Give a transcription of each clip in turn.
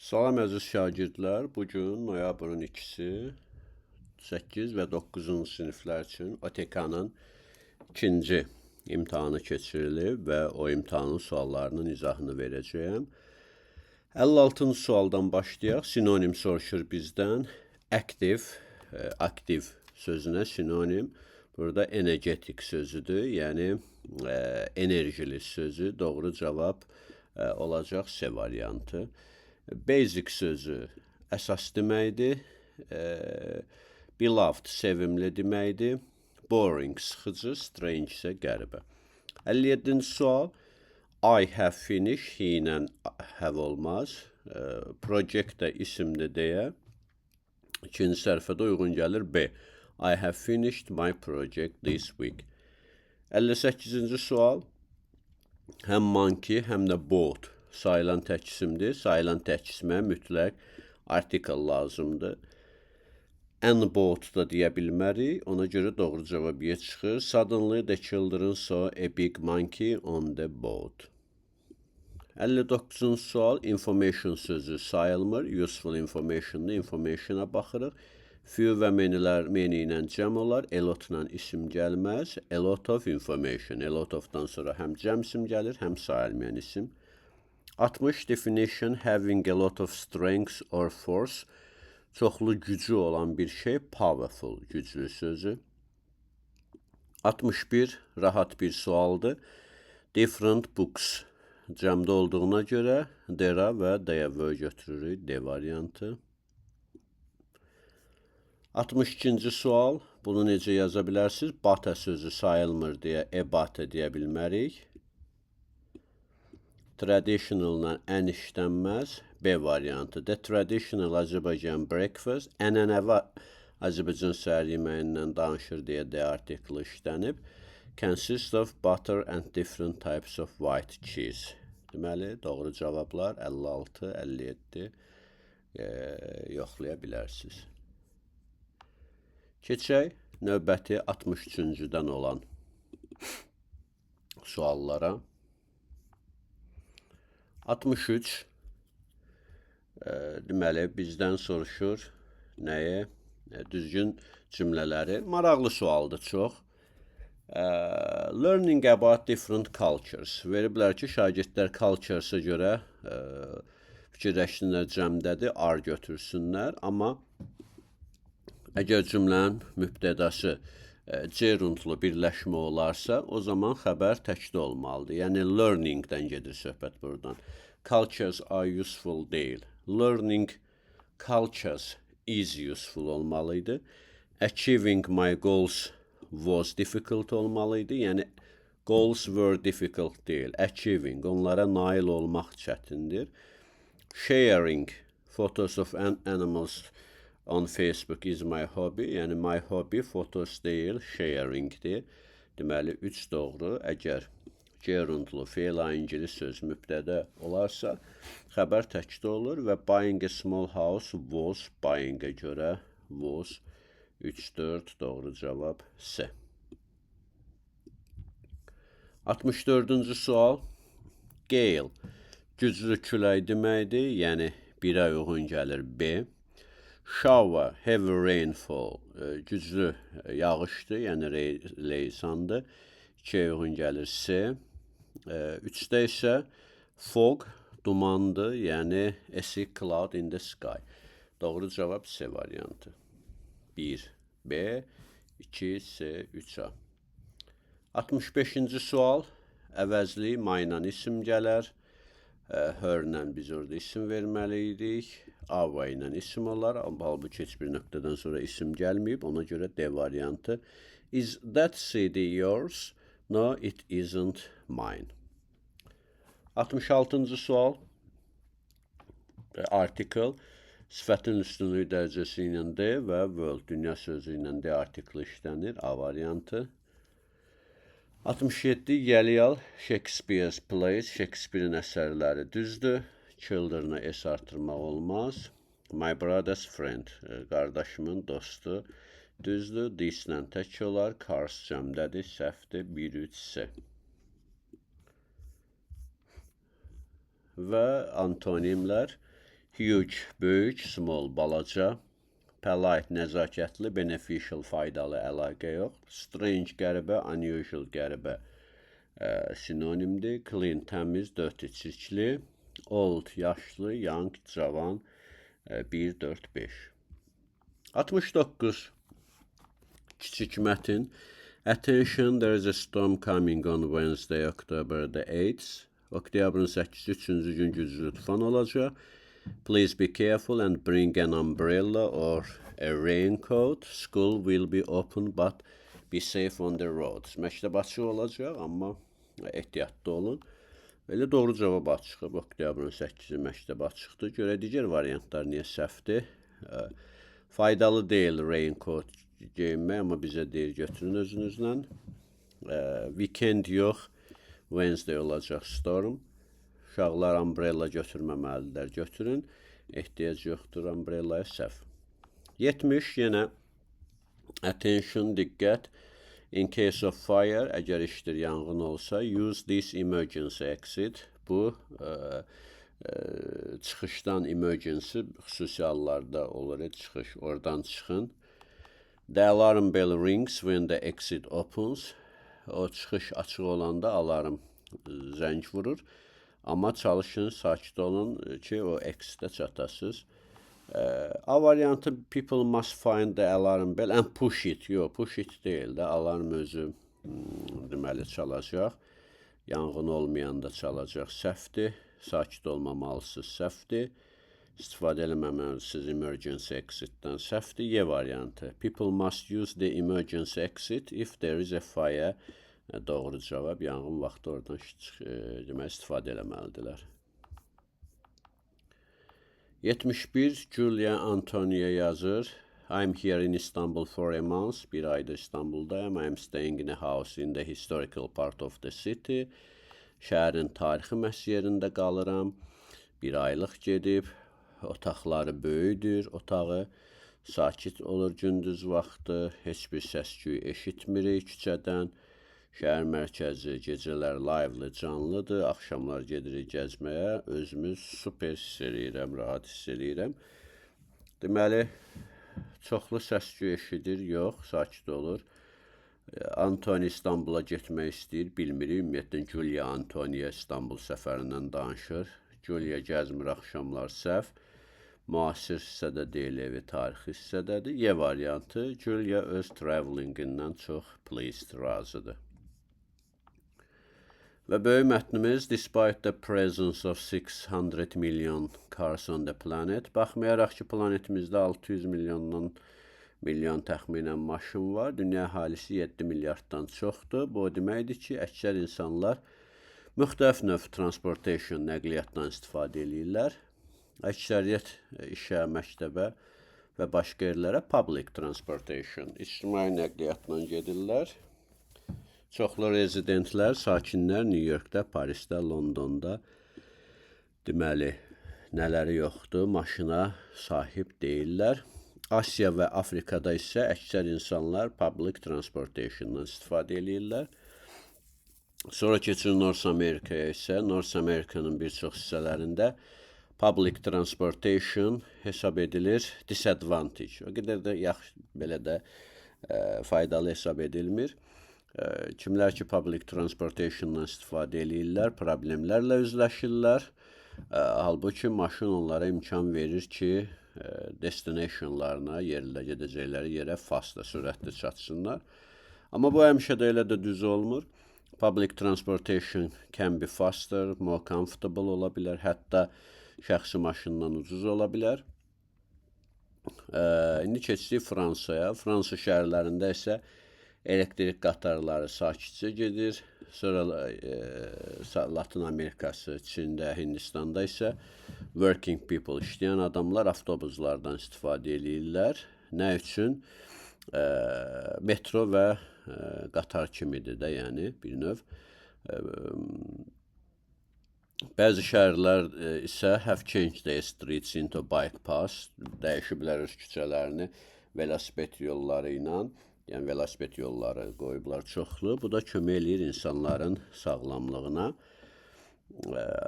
Salam əziz şagirdlər, bugün noyabrın 2-si 8 və 9-cu siniflər üçün OTK-nın ikinci imtahanı keçirilib və o imtahanın suallarının izahını verəcəyəm. 56-cı sualdan başlayaq. Sinonim soruşur bizdən. Aktiv sözünə sinonim. Burada energetik sözüdür, yəni enerjili sözü. Doğru cavab olacaq C variantı. Basic sözü əsas deməkdir. Beloved sevimli deməkdir. Boring sıxıcı, strange isə qəribə. 57-ci sual. I have finished, he ilə have olmaz. Project də isimdir deyə. İkinci sərfədə uyğun gəlir B. I have finished my project this week. 58-ci sual. Həm monkey, həm də boat sayılan tək isimdir. Sayılan tək ismə mütləq article lazımdır. And boat da deyə bilmərik. Ona görə doğru cavab Y çıxır. Suddenly the children saw a big monkey on the boat. 59-cu sual. Information sözü sayılmır. Useful information'da information'a baxırıq. Few və many ilə cəm olar. A lot-la isim gəlməz. A lot of information. A lot of-dan sonra həm cəm isim gəlir, həm sayılmayan isim. 60 definition having a lot of strength or force. Çoxlu gücü olan bir şey, powerful, güclü sözü. 61 rahat bir sualdır. Different books. Cəmdə olduğuna görə dera və daya götürürük, D variantı. 62-ci sual. Bunu necə yaza bilərsiniz? Bata sözü sayılmır deyə ebate deyə bilmərik. Traditional-la ən işlənməz, B variantı. The traditional Azərbaycan breakfast, ənənəvi Azərbaycan səhər yeməyindən danışır deyə D artiklı işlənib. Consist of butter and different types of white cheese. Deməli, doğru cavablar 56, 57 yoxlaya bilərsiniz. Keçək növbəti 63-cüdən olan suallara. 63 deməli, bizdən soruşur nəyə? Düzgün cümlələri. Maraqlı sualdır çox. Learning about different cultures. Veriblər ki, şagirdlər cultures'a görə fikirləşsinlər cəmdədir, ar götürsünlər. Amma əgər cümlənin mübtədası C-runtlu birləşmə olarsa, o zaman xəbər təkdə olmalıdır. Yəni, learningdən gedir söhbət buradan. Cultures are useful deyil. Learning cultures is useful olmalıydı. Achieving my goals was difficult olmalıydı. Yəni, goals were difficult deyil. Achieving, onlara nail olmaq çətindir. Sharing photos of animals on Facebook is my hobby. Yəni, my hobby photos deyil, sharingdir. Deməli, 3 doğru. Əgər gerundlu, fe'l ingilis söz mübtədə olarsa, xəbər təkdə olur və buying a small house was, buying-a görə was, 3-4 doğru cavab C. 64-cü sual. Gale, güclü külək deməkdir, yəni 1-ə uyğun gəlir B. Shower, heavy rainfall, güclü yağışdır, yəni leysandır, 2-yə uyğun gəlir C. 3-də isə fog, dumandır, yəni a cloud in the sky. Doğru cavab C variantı. 1 B, 2 C, 3 A. 65-ci sual. Əvəzli mayla isim gələr. Her-lə biz orada isim verməliydik. Ava ilə isim olar. Halbuki heç bir nöqtədən sonra isim gəlməyib. Ona görə D variantı. Is that CD yours? No, it isn't mine. 66-cı sual. Article. Sifətin üstünlüyü dərəcəsi ilə D və world, dünya sözü ilə D artiklı işlənir. A variantı. 67. Yeliyal, Shakespeare's plays, Shakespeare'in əsərləri düzdür. Children'a S artırmaq olmaz. My brother's friend, qardaşımın dostu düzdür. This-lə tək olar. Cars cəmdədir, səhvdir. 1-3-C. Və antonimlər. Huge, böyük, small, balaca. Polite, nəzakətli, beneficial, faydalı, əlaqə yox. Strange, qəribə, unusual, qəribə sinonimdir. Clean, təmiz, dirty, çirkli. Old, yaşlı, young, cavan, 1, 4, 5. 69. Kiçik mətin. Attention, there is a storm coming on Wednesday, October the 8th. Oktyabrın 8-ci 3-cü gün güclü tufan olacaq. Please be careful and bring an umbrella or a raincoat. School will be open but be safe on the roads. Məktəb açıq olacaq, amma ehtiyatlı olun. Belə doğru cavab açıq. Oktyabrın 8-ci məktəb açıqdır. Görə digər variantlar niyə səhvdir? Faydalı deyil raincoat geyinmək, amma bizə deyir götürün özünüzlə. Weekend yox, Wednesday olacaq storm. Uşaqlar umbrella götürməməlidirlər, götürün. Ehtiyac yoxdur umbrellaya, səhv. 70 yenə attention, diqqət. In case of fire, əgər işdir yanğın olsa, use this emergency exit. Bu çıxışdan emergency xüsusi hallarda olur, çıxış, oradan çıxın. The alarm bell rings when the exit opens. O çıxış açıq olanda alarm zəng vurur. Amma çalışın, sakit olun ki, o exitə çatasınız. A variantı people must find the alarm bell and push it. Yox, push it deyil də, alarm özü deməli çalacaq. Yanğın olmayanda çalacaq, səhvdir. Sakit olmamalısınız, səhvdir. İstifadə eləməməlisiniz emergency exitdən, səhvdir. Y variantı. People must use the emergency exit if there is a fire. Doğru cavab, yanğın vaxtı oradan demək, istifadə eləməlidirlər. 71. Julia Antonia yazır. I'm here in Istanbul for a month. Bir aydır İstanbuldayım. I'm staying in a house in the historical part of the city. Şəhərin tarixi məhz yerində qalıram. Bir aylıq gedib. Otaqları böyüdür, otağı. Sakit olur gündüz vaxtı. Heç bir səs-küy eşitmirik küçədən. Şəhər mərkəzi gecələr lively, canlıdır. Axşamlar gedirik gəzməyə. Özümüz super hiss eləyirəm, rahat hiss eləyirəm. Deməli, çoxlu səs-küy eşidir, yox, sakit olur. Antoni İstanbula getmək istəyir, bilmirik. Ümumiyyətlə, Julia Antonia İstanbul səfərindən danışır. Julia gəzmir axşamlar, səhv. Müasir hissədə deyil, evi tarixi hissədədir. Y variantı, Julia öz travelingindən çox pleased, razıdır. Və böyük mətnimiz, despite the presence of 600 million cars on the planet, baxmayaraq ki, planetimizdə 600 milyon təxminən maşın var, dünya əhalisi 7 milyarddan çoxdur. Bu deməkdir ki, əksər insanlar müxtəlif növ transportation, nəqliyyatdan istifadə edirlər. Əksəriyyət işə, məktəbə və başqa yerlərə public transportation, ictimai nəqliyyatla gedirlər. Çoxlu rezidentlər, sakinlər New Yorkda, Parisdə, Londonda deməli, nələri yoxdur, maşına sahib deyirlər. Asiya və Afrikada isə əksər insanlar public transportationdan istifadə edirlər. Sonra keçir North Amerikaya isə, North Amerikanın bir çox hissələrində public transportation hesab edilir disadvantage. O qədər də yaxşı, belə də faydalı hesab edilmir. Kimlər ki, public transportationdan istifadə edirlər, problemlərlə üzləşirlər. Halbuki maşın onlara imkan verir ki, destinationlarına, yerlə gedəcəkləri yerə fastla, sürətli çatsınlar. Amma bu həmişə də elə də düz olmur. Public transportation can be faster, more comfortable ola bilər, hətta şəxsi maşından ucuz ola bilər. İndi keçdik Fransaya. Fransa şəhərlərində isə elektrik qatarları sakitcə gedir. Sonra Latin Amerikası, Çində, Hindistanda isə working people, işləyən adamlar avtobuslardan istifadə edirlər. Nə üçün? Metro və qatar kimidir də, yəni bir növ. Bəzi şəhərlər isə have changed their streets into bike paths, dəyişiblər öz küçələrini velosiped yolları ilə, yəni velosiped yolları qoyublar çoxlu. Bu da kömək eləyir insanların sağlamlığına.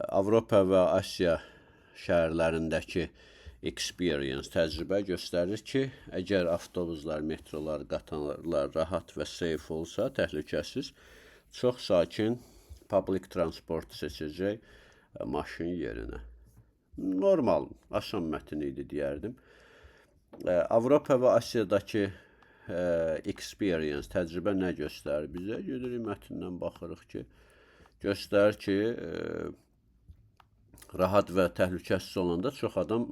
Avropa və Asiya şəhərlərindəki experience, təcrübə göstərir ki, əgər avtobuslar, metrolar, qatarlar rahat və safe olsa, təhlükəsiz, çox sakin public transport seçəcək maşın yerinə. Normal, asan mətin idi deyərdim. Avropa və Asiyadakı experience, təcrübə nə göstərir bizə? Gedirik mətndən baxırıq ki, göstərir ki, rahat və təhlükəsiz olanda çox adam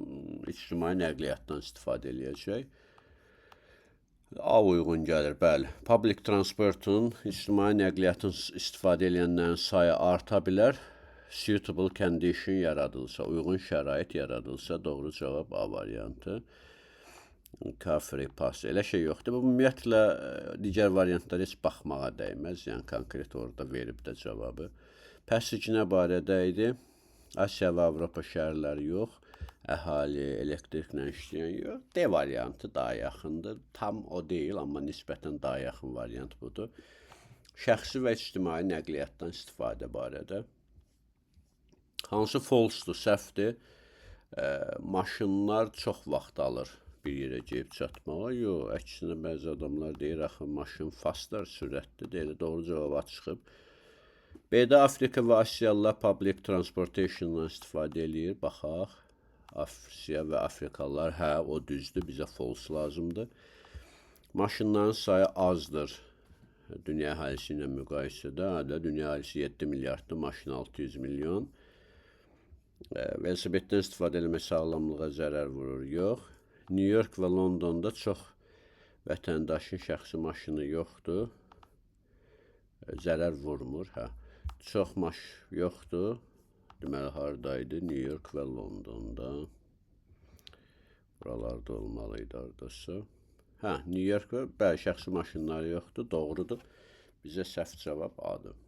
ictimai nəqliyyatdan istifadə eləyəcək. Uyğun gəlir, bəli. Public transportun, ictimai nəqliyyatın istifadə eləyənlərin sayı arta bilər. Suitable condition yaradılsa, uyğun şərait yaradılsa, doğru cavab A variantı. Car free pass, elə şey yoxdur. Bu, ümumiyyətlə, digər variantlara heç baxmağa dəyməz. Yəni, konkret orada verib də cavabı. Passage nə barədə idi? Asiya və Avropa şəhərləri yox. Əhali, elektriklə işləyən yox. D variantı daha yaxındır. Tam o deyil, amma nisbətən daha yaxın variant budur. Şəxsi və ictimai nəqliyyatdan istifadə barədə. Hansı false-dur, səhvdir? Maşınlar çox vaxt alır bir yerə gəlib çatmağa. Yox, əksinə bəzi adamlar deyir, axı maşın fastdır, sürətli deyil. Doğru cavaba çıxıb. B-də Afrika və Asiyalılar public transportationdan istifadə eləyir. Baxaq. Asiya və Afrikalılar, hə, o düzdür, bizə false lazımdır. Maşınların sayı azdır. Dünya əhalisi ilə müqayisədə, dünya əhalisi 7 milyarddır, maşın 600 milyon. Velosipeddən istifadə eləmək sağlamlığa zərər vurur, yox. New York və Londonda çox vətəndaşın şəxsi maşını yoxdur. Zərər vurmur, hə. Çox yoxdur. Deməli, haradaydı? New York və Londonda. Buralarda olmalıydı haradasa. Hə, New York və bəli, şəxsi maşınları yoxdur, doğrudur. Bizə səhv cavab A-dır.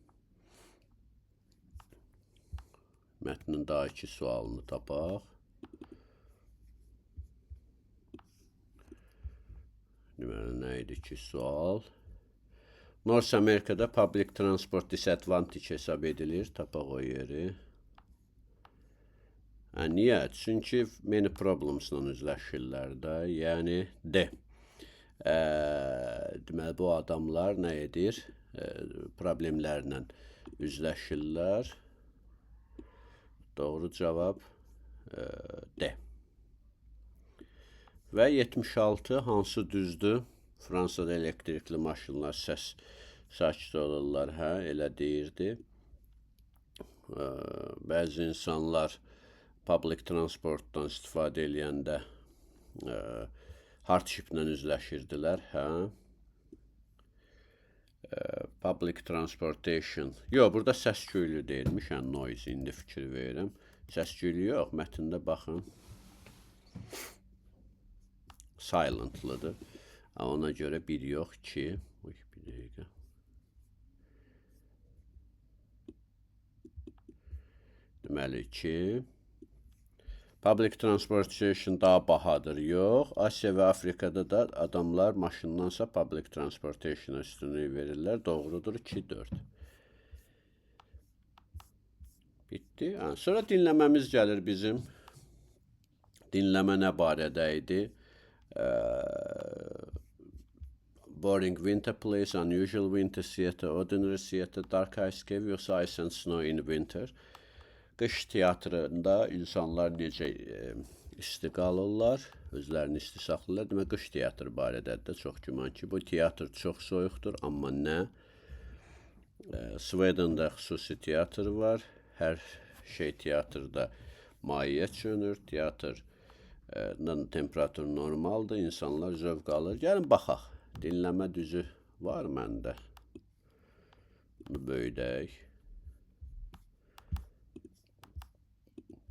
Mətnin daha 2 sualını tapaq. Deməli, nə idi 2 sual? North Amerika'da public transport disadvantage hesab edilir. Tapaq o yeri. Niyə? Çünki many problemsla üzləşirlər də. Yəni, D. Deməli, bu adamlar nə edir? Problemlərlə üzləşirlər. Doğru cavab D. Və 76 hansı düzdür? Fransada elektrikli maşınlar sakit olurlar, hə, elə deyirdi. Bəzi insanlar public transportdan istifadə eləyəndə hardshiplə üzləşirdilər, hə. Public transportation. Yox, burada səs-küylü deyilmiş, hə, noise, indi fikir verirəm. Səs-küylü yox, mətndə baxın. Silentlıdır. Ona görə 1 yox, 2. Bir dəqiqə. Deməli, 2. Public transportation daha bahadır, yox. Asiya və Afrikada da adamlar maşındansa public transportation'a üstünlük verirlər. Doğrudur, 2-4. Bitdi. Sonra dinləməmiz gəlir bizim. Dinləmə nə barədə idi? Boring winter plays, unusual winter theater, ordinary theater, dark ice cave, yoxsa ice and snow in winter. Qış teatrında insanlar necə isti qalırlar, özlərini isti saxlayırlar. Demək, qış teatrı barədə də çox güman ki, bu teatr çox soyuqdur, amma nə? Sweden'da xüsusi teatr var. Hər şey teatrda mahiyyət çönür. Teatrın temperaturu normaldır, insanlar zövq alır. Gəlin, baxaq. Dinləmə düzü var məndə. Bunu böyüdək.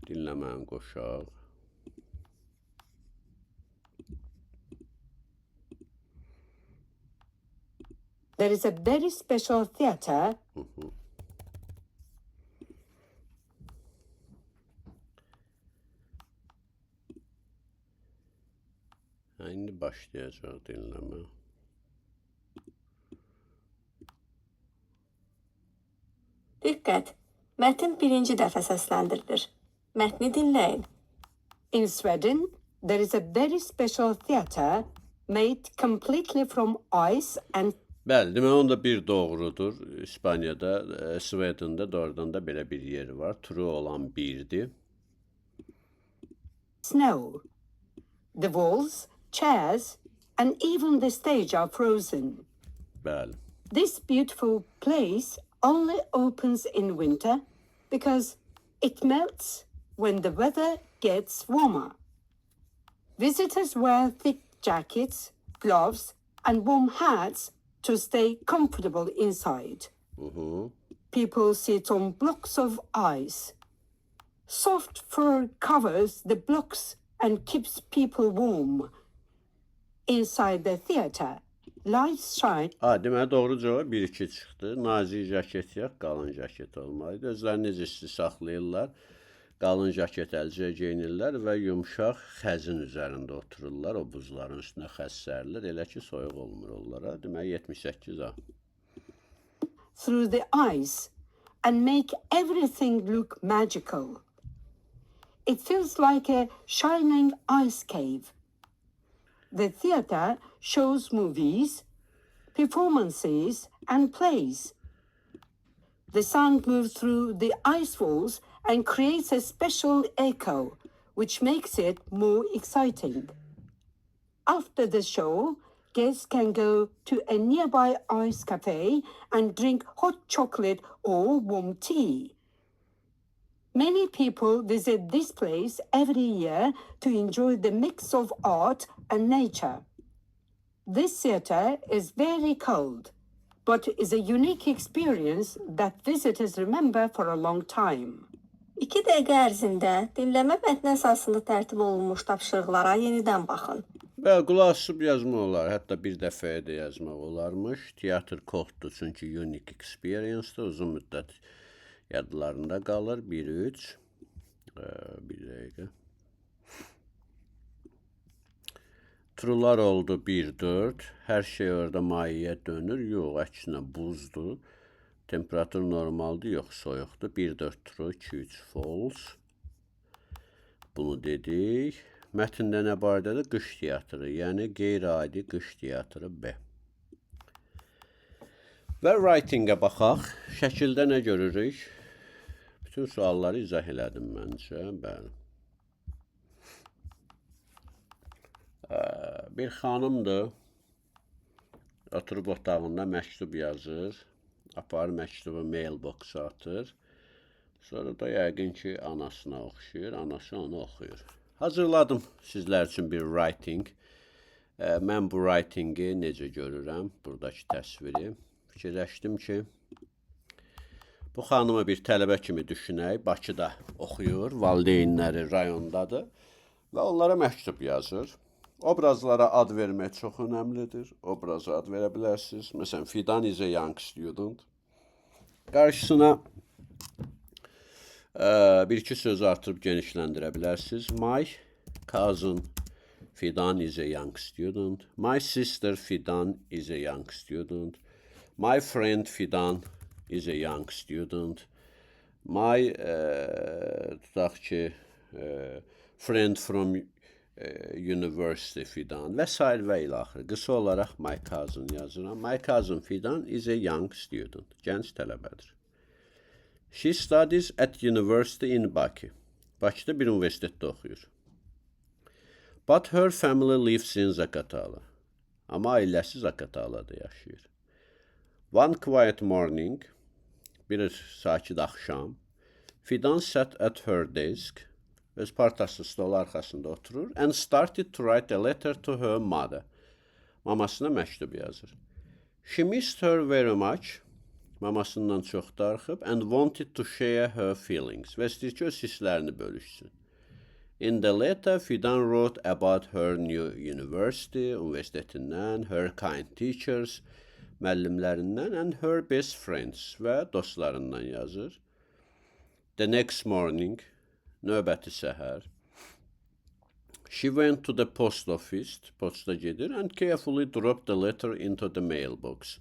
Dinləməni qoşaq. There is a very special theater. İndi başlayacaq dinləmə. Diqqət! Mətn birinci dəfə səsləndirilir. Mətni dinləyin. In Sweden, there is a very special theatre made completely from ice and Bəli, demək onda bir doğrudur. İspaniyada, Sweden'da doğrudan da belə bir yeri var. True olan birdir. snow. The walls, chairs, and even the stage are frozen. Bəli. This beautiful place only opens in winter because it melts when the weather gets warmer. Visitors wear thick jackets, gloves, and warm hats to stay comfortable inside. People sit on blocks of ice. Soft fur covers the blocks and keeps people warm. Inside the theatre, lights shine Deməli doğru cavab 1-2 çıxdı. Nazik jaket yox, qalın jaket olmalıdır. Özlərini necə isti saxlayırlar. Qalın jaket əlcə geyinirlər və yumşaq xəzin üzərində otururlar. O buzların üstünə xəz sərilir. Elə ki, soyuq olmur onlara. Deməli 78 A. through the ice and make everything look magical. It feels like a shining ice cave. The theatre shows movies, performances, and plays. The sound moves through the ice walls and creates a special echo, which makes it more exciting. After the show, guests can go to a nearby ice cafe and drink hot chocolate or warm tea. Many people visit this place every year to enjoy the mix of art and nature. This theatre is very cold, but is a unique experience that visitors remember for a long time. 2 dəqiqə ərzində dinləmə mətn əsasında tərtib olunmuş tapşırıqlara yenidən baxın. Və qulaq asıb yazmaq olar. Hətta bir dəfəyə də yazmaq olarmış. Teatr koddur, çünki unique experience-dir. Uzun müddət yadlarında qalır. 1-3. Bir dəqiqə. Trular oldu 1-4. Hər şey orada mayeyə dönür. Yox, əksinə buzdur. Temperatur normaldır, yox, soyuqdur. 1-4 true, 2-3 false. Bunu dedik. Mətndə nə barədə? Qış teatrı, yəni qeyri-adi qış teatrı B. Və writing-ə baxaq. Şəkildə nə görürük? Bütün sualları izah elədim məncə. Bəli. Bir xanımdır. Oturub otağında məktub yazır. Apar məktubu mailbox-a atır. Sonra da yəqin ki, anasına oxşuyur. Anası onu oxuyur. Hazırladım sizlər üçün bir writing. Mən bu writingi necə görürəm? Buradakı təsviri. Fikirləşdim ki, bu xanımı bir tələbə kimi düşünək. Bakıda oxuyur, valideynləri rayondadır və onlara məktub yazır. Obrazlara ad vermək çox önəmlidir. Obraza ad verə bilərsiniz. Məsələn, Fidan is a young student. Qarşısına bir-iki söz artırıb genişləndirə bilərsiniz. My cousin Fidan is a young student. My sister Fidan is a young student. My friend Fidan is a young student. My tutaq ki, friend from university Fidan və s. və ilə axır. Qısa olaraq my cousin yazıram. My cousin Fidan is a young student. Gənc tələbədir. She studies at university in Bakı. Bakıda bir universitetdə oxuyur. But her family lives in Zaqatala. Amma ailəsi Zaqatalada yaşayır. One quiet morning, bir sakit axşam, Fidan sat at her desk, öz partası stolu arxasında oturur, and started to write a letter to her mother. Mamasına məktub yazır. She missed her very much. Mamasından çox darıxıb, and wanted to share her feelings. Və istəyir ki, öz hisslərini bölüşsün. In the letter, Fidan wrote about her new university, universitetindən, her kind teachers, müəllimlərindən, and her best friends və dostlarından yazır. The next morning, növbəti səhər, she went to the post office, poçta gedir, and carefully dropped the letter into the mailbox.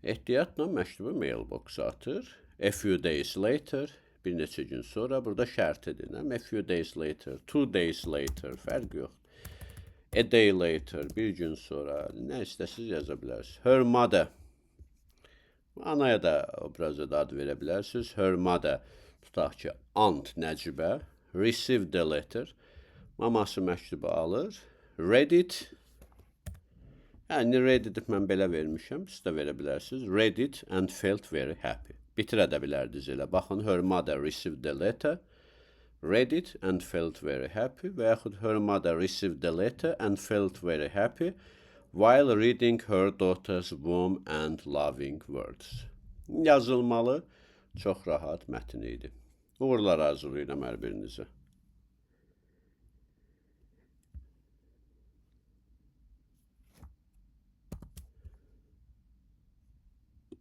Ehtiyatla məktubu mailbox-a atır. A few days later, Bir neçə gün sonra. Burada şərtidir. A few days later, 2 days later, fərq yox. A day later, bir gün sonra. Nə istəsiz yaza bilərsiniz. Her mother. Anaya da obrazda da ad verə bilərsiniz. Her mother. Tutaq ki, Aunt Nəcibə received the letter. Maması məktubu alır. Read it. Yəni, read it mən belə vermişəm. Siz də verə bilərsiniz. Read it and felt very happy. Bitirə də bilərdiniz elə. Baxın, her mother received the letter. Read it and felt very happy. Və yaxud her mother received the letter and felt very happy while reading her daughter's warm and loving words. Yazılmalı, çox rahat mətn idi. Uğurlar arzulayıram hər birinizə.